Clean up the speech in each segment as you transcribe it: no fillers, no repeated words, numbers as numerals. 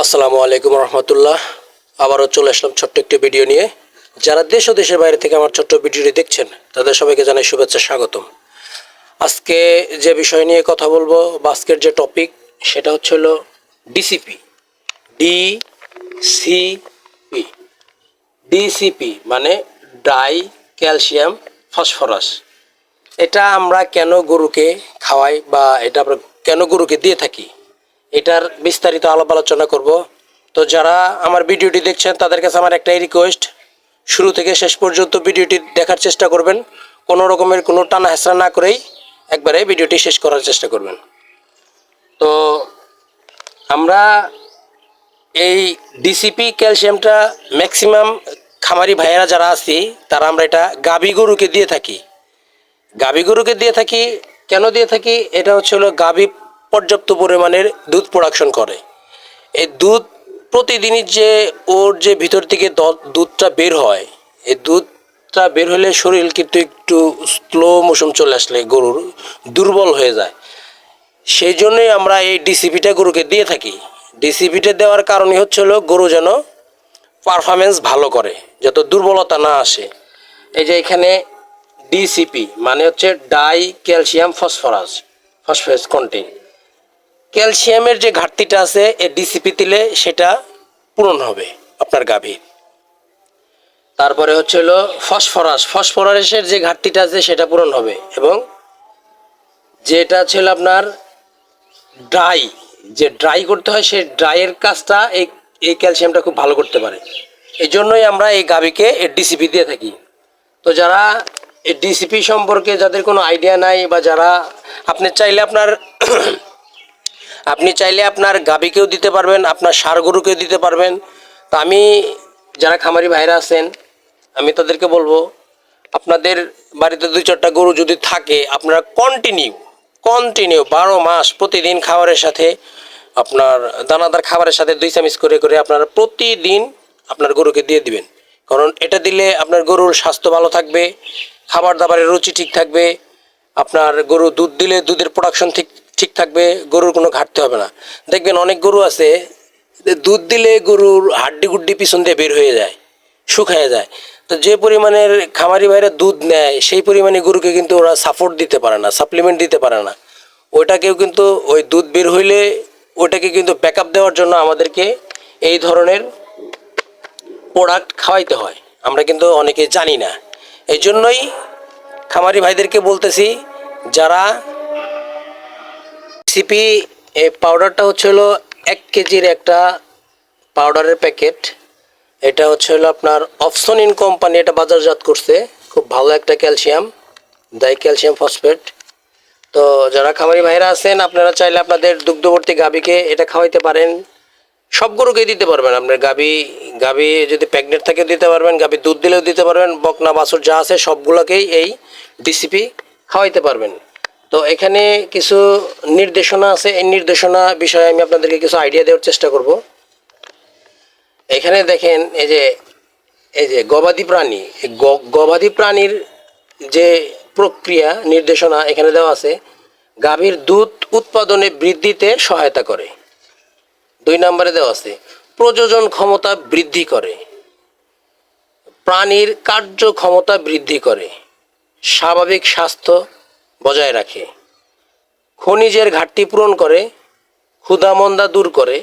আসসালামু আলাইকুম রহমতুল্লাহ। আবারও চলে আসলাম ছোট্ট একটি ভিডিও নিয়ে। যারা দেশ ও দেশের বাইরে থেকে আমার ছোট্ট ভিডিওটি দেখছেন তাদের সবাইকে জানাই শুভেচ্ছা, স্বাগতম। আজকে যে বিষয় নিয়ে কথা বলবো বা আজকের যে টপিক সেটা হলো ডিসিপি। ডিসিপি ডিসিপি মানে ডাই ক্যালসিয়াম ফসফরাস। এটা আমরা কেন গরুকে খাওয়াই বা এটা আমরা কেন গরুকে দিয়ে থাকি, এটার বিস্তারিত আলাপ আলোচনা করব। তো যারা আমার ভিডিওটি দেখছেন তাদের কাছে আমার একটাই রিকোয়েস্ট, শুরু থেকে শেষ পর্যন্ত ভিডিওটি দেখার চেষ্টা করবেন। কোনো রকমের কোনো টানা হেঁচড়া না করেই একবারে ভিডিওটি শেষ করার চেষ্টা করবেন। তো আমরা এই ডিসিপি ক্যালসিয়ামটা ম্যাক্সিমাম খামারি ভাইয়েরা যারা আছি তারা আমরা এটা গাভী গরুকে দিয়ে থাকি। গাভী গরুকে দিয়ে থাকি কেন দিয়ে থাকি, এটা হলো গাভী পর্যাপ্ত পরিমাণের দুধ প্রোডাকশন করে। এই দুধ প্রতিদিনই যে ওর যে ভিতর থেকে দুধটা বের হয়, এই দুধটা বের হলে শরীর কিন্তু একটু স্লো মোশন চলে আসলে গরুর দুর্বল হয়ে যায়। সেই জন্যই আমরা এই ডিসিপিটা গরুকে দিয়ে থাকি। ডিসিপিটা দেওয়ার কারণই হলো গরু যেন পারফরমেন্স ভালো করে, যত দুর্বলতা না আসে। এই যে এখানে ডিসিপি মানে হচ্ছে ডাই ক্যালসিয়াম ফসফরাস কন্টেইন। ক্যালসিয়ামের যে ঘাটতিটা আছে এই ডিসিপি দিলে সেটা পূরণ হবে আপনার গাভীর। তারপরে হলো ফসফরাসের যে ঘাটতিটা আছে সেটা পূরণ হবে, এবং যেটা ছিল আপনার ড্রাই, যে ড্রাই করতে হয় সেই ড্রাইয়ের কাজটা এই ক্যালসিয়ামটা খুব ভালো করতে পারে। এই জন্যই আমরা এই গাভীকে এই ডিসিপি দিয়ে থাকি। তো যারা এই ডিসিপি সম্পর্কে যাদের কোনো আইডিয়া নাই, বা যারা আপনি চাইলে আপনার গাভীকেও দিতে পারবেন, আপনার ষাঁড় গরুকেও দিতে পারবেন। তো আমি যারা খামারি ভাইরা আছেন আমি তাদেরকে বলবো, আপনাদের বাড়িতে 2-4টা গরু যদি থাকে আপনারা কন্টিনিউ 12 মাস প্রতিদিন খাবারের সাথে, আপনার দানাদার খাবারের সাথে 2 চামচ করে করে আপনারা প্রতিদিন আপনার গরুকে দিয়ে দিবেন। কারণ এটা দিলে আপনার গরুর স্বাস্থ্য ভালো থাকবে, খাবার দাবারের রুচি ঠিক থাকবে, আপনার গরু দুধ দিলে দুধের প্রোডাকশন ঠিক থাকবে, গরুর কোনো ঘাটতি হবে না। দেখবেন অনেক গরু আছে দুধ দিলে গরুর হাড্ডি গুড্ডি পিছন দিয়ে বের হয়ে যায়, শুকিয়ে যায়। তো যে পরিমাণের খামারি ভাইরা দুধ নেয় সেই পরিমাণে গরুকে কিন্তু ওরা সাপোর্ট দিতে পারে না, সাপ্লিমেন্ট দিতে পারে না। ওইটাকেও কিন্তু ওই দুধ বের হইলে ওইটাকে কিন্তু ব্যাকআপ দেওয়ার জন্য আমাদেরকে এই ধরনের প্রোডাক্ট খাওয়াইতে হয়। আমরা কিন্তু অনেকে জানি না। এই জন্যই খামারি ভাইদেরকে বলতেছি, যারা সিপি এই পাউডারটা হলো 1 কেজির একটা পাউডারের প্যাকেট। এটা হলো আপনার অপসনিন কোম্পানি এটা বাজারজাত করছে, খুব ভালো একটা ক্যালসিয়াম, ডাই ক্যালসিয়াম ফসফেট। তো যারা খামারি ভাইরা আছেন আপনারা চাইলে আপনাদের দুগ্ধবর্তী গাভীকে এটা খাওয়াইতে পারেন। সব গরুকেই দিতে পারবেন। আপনার গাভী যদি প্রেগনেন্ট থাকে দিতে পারবেন, গাভী দুধ দিলেও দিতে পারবেন, বকনা বাছুর যা আছে সবগুলোকেই এই ডিসিপি খাওয়াইতে পারবেন। তো এখানে কিছু নির্দেশনা আছে, এই নির্দেশনা বিষয়ে আমি আপনাদেরকে কিছু আইডিয়া দেওয়ার চেষ্টা করব। এখানে দেখেন এই যে গবাদি প্রাণী, গবাদি প্রাণীর যে প্রক্রিয়া নির্দেশনা এখানে দেওয়া আছে। গাভীর দুধ উৎপাদনে বৃদ্ধিতে সহায়তা করে। 2 নম্বরে দেওয়া আছে প্রজনন ক্ষমতা বৃদ্ধি করে, প্রাণীর কার্যক্ষমতা বৃদ্ধি করে, স্বাভাবিক স্বাস্থ্য বজায় রাখে, খনিজের ঘাটতি পূরণ করে, ক্ষুধামন্দা দূর করে,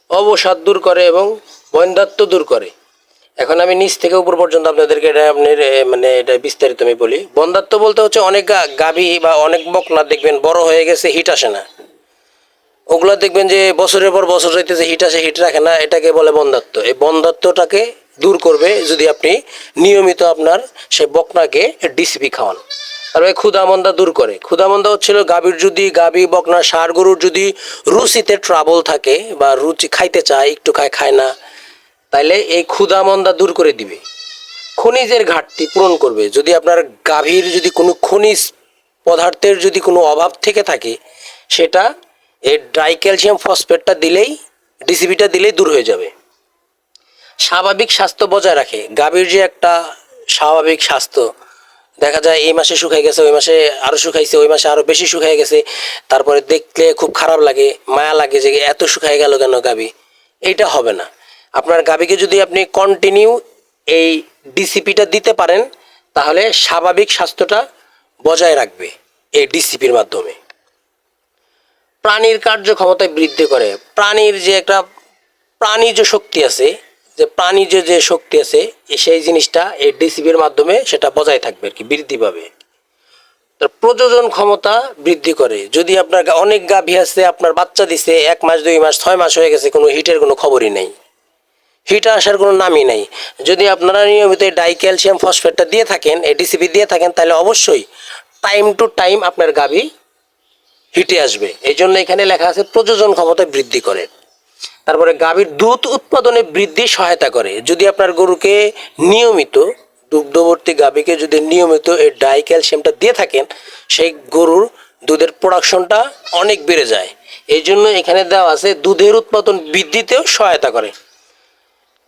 অবসাদ দূর করে এবং বন্ধ্যাত্ব দূর করে। এখন আমি নিচ থেকে উপর পর্যন্ত আপনাদেরকে এটা এটা বিস্তারিত আমি বলি। বন্ধ্যাত্ব বলতে হচ্ছে অনেক গাভী বা অনেক বকনা দেখবেন বড় হয়ে গেছে, হিট আসে না। ওগুলো দেখবেন যে বছরের পর বছর যাইতেছে হিট আসে, হিট রাখে না, এটাকে বলে বন্ধ্যাত্ব। এই বন্ধ্যাত্বটাকে দূর করবে যদি আপনি নিয়মিত আপনার সেই বকনাকে ডিসিপি খাওয়ান। তারপরে ক্ষুধামন্দা দূর করে। ক্ষুধামন্দা গাভী বকনা ষাঁড় গরুর যদি রুচিতে ট্রাবল থাকে বা রুচি খাইতে চায়, একটু খায় না, তাইলে এই ক্ষুধামন্দা দূর করে দিবে। খনিজের ঘাটতি পূরণ করবে। যদি আপনার গাভীর যদি কোনো খনিজ পদার্থের যদি কোনো অভাব থেকে থাকে সেটা এই ড্রাই ক্যালসিয়াম ফসফেটটা দিলেই, ডিসিপিটা দিলেই দূর হয়ে যাবে। স্বাভাবিক স্বাস্থ্য বজায় রাখে। গাভীর যে একটা স্বাভাবিক স্বাস্থ্য, দেখা যায় এই মাসে শুকাই গেছে, ওই মাসে আরও শুকাইছে, ওই মাসে আরও বেশি শুকাই গেছে, তারপরে দেখলে খুব খারাপ লাগে, মায়া লাগে যে এত শুকাই গেল কেন গাভী। এইটা হবে না। আপনার গাভীকে যদি আপনি কন্টিনিউ এই ডিসিপিটা দিতে পারেন তাহলে স্বাভাবিক স্বাস্থ্যটা বজায় রাখবে এই ডিসিপির মাধ্যমে। প্রাণীর কার্যক্ষমতা বৃদ্ধি করে। প্রাণীর যে একটা প্রাণীজ শক্তি আছে, যে প্রাণীজ যে শক্তি আছে সেই জিনিসটা এই ডিসিপির মাধ্যমে সেটা বজায় থাকবে আর কি, বৃদ্ধি পাবে। তার প্রজনন ক্ষমতা বৃদ্ধি করে। যদি আপনার অনেক গাভী আছে, আপনার বাচ্চা দিছে 1 মাস 2 মাস 6 মাস হয়ে গেছে, কোনো হিটের কোনো খবরই নেই, হিট আসার কোনো নামই নাই, যদি আপনারা নিয়মিত ডাই ক্যালসিয়াম ফসফেটটা দিয়ে থাকেন, এই ডিসিপি দিয়ে থাকেন, তাহলে অবশ্যই টাইম টু টাইম আপনার গাভী হিটে আসবে। এই জন্য এখানে লেখা আছে প্রজনন ক্ষমতা বৃদ্ধি করে। তারপরে গাভীর দুধ উৎপাদনে বৃদ্ধি সহায়তা করে। যদি আপনার গরুকে নিয়মিত, দুগ্ধবর্তী গাভীকে যদি নিয়মিত এই ডাই ক্যালসিয়ামটা দিয়ে থাকেন, সেই গরুর দুধের প্রোডাকশনটা অনেক বেড়ে যায়। এই জন্য এখানে দেওয়া আছে দুধের উৎপাদন বৃদ্ধিতেও সহায়তা করে।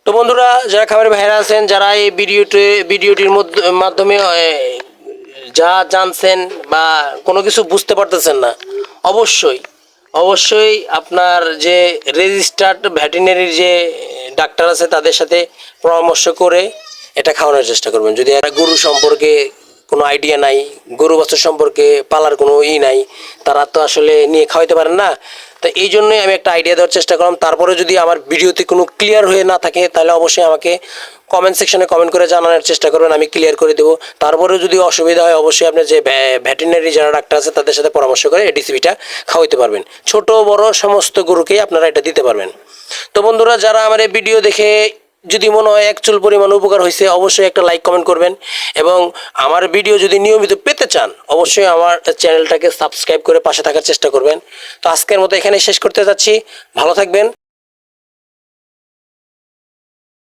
তো বন্ধুরা, যারা খামারি ভাইরা আছেন, যারা এই ভিডিওটির মাধ্যমে যা জানছেন বা কোনো কিছু বুঝতে পারতেছেন না, অবশ্যই আপনার যে রেজিস্টার্ড ভেটেরিনারির যে ডাক্তার আছে তাদের সাথে পরামর্শ করে এটা খাওয়ানোর চেষ্টা করবেন। যদি একটা গরু সম্পর্কে কোনো আইডিয়া নাই, গরু বাছুর সম্পর্কে পালার কোনো নাই, তারা তো আসলে নিয়ে খাওয়াইতে পারেন না। তো এই জন্যই আমি একটা আইডিয়া দেওয়ার চেষ্টা করলাম। তারপরে যদি আমার ভিডিওতে কোনো ক্লিয়ার হয়ে না থাকে তাহলে অবশ্যই আমাকে কমেন্ট সেকশনে কমেন্ট করে জানানোর চেষ্টা করবেন, আমি ক্লিয়ার করে দেবো। তারপরে যদি অসুবিধা হয় অবশ্যই আপনি যে ভেটেরিনারি যারা ডাক্তার আছে তাদের সাথে পরামর্শ করে এই ডিসিপিটা খাওয়াইতে পারবেন। ছোট বড় সমস্ত গরুকেই আপনারা এটা দিতে পারবেন। তো বন্ধুরা, যারা আমার এই ভিডিও দেখে যদি মনে হয় এক চুল পরিমাণ উপকার হয়েছে, অবশ্যই একটা লাইক কমেন্ট করবেন। এবং আমার ভিডিও যদি নিয়মিত পেতে চান অবশ্যই আমার চ্যানেলটাকে সাবস্ক্রাইব করে পাশে থাকার চেষ্টা করবেন। তো আজকের মতো এখানে শেষ করতে যাচ্ছি। ভালো থাকবেন।